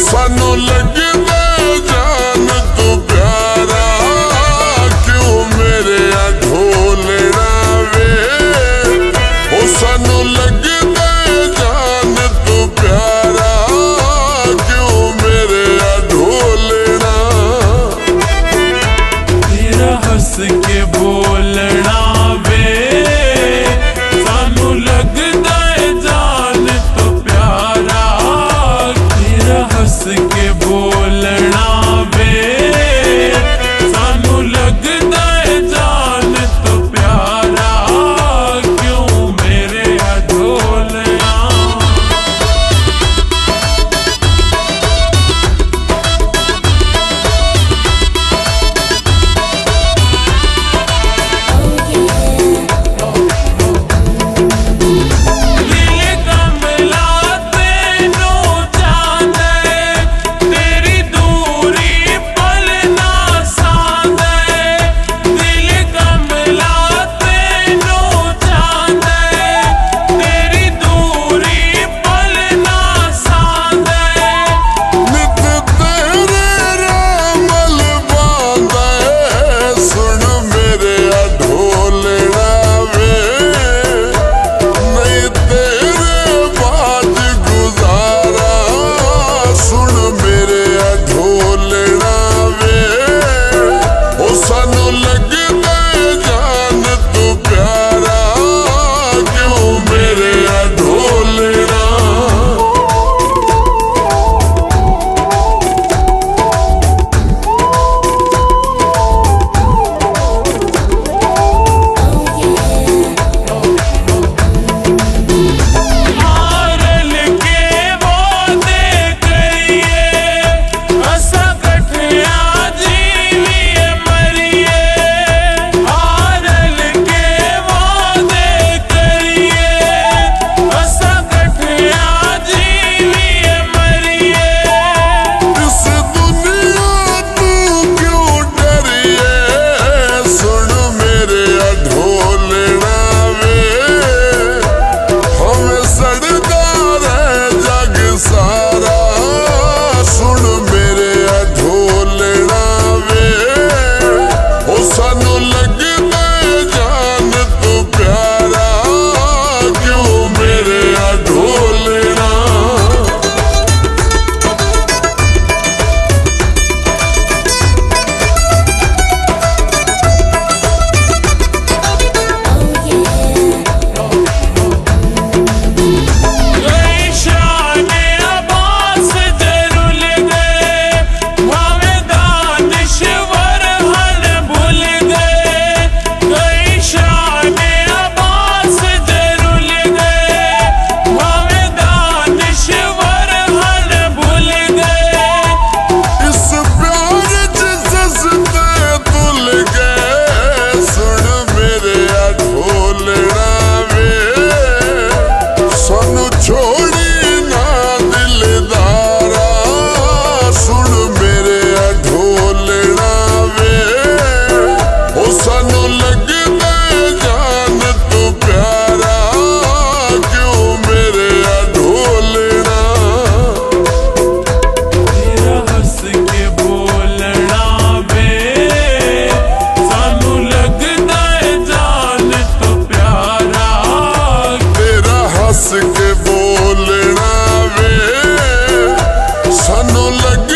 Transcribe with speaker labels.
Speaker 1: सानू लगदा जान तू प्यारा, क्यों मेरे ढोलना वे। ओ सानू लगदा जान तू प्यारा, क्यों मेरे ढोलना।
Speaker 2: तेरा हंस के बोलना वे, सानू लगदा जान तो प्यारा। तेरा हंस के बोलना वे, सानू लगदा जान तो प्यारा, क्यों मेरे ढोलना।
Speaker 1: के बोलना वे, सानू लग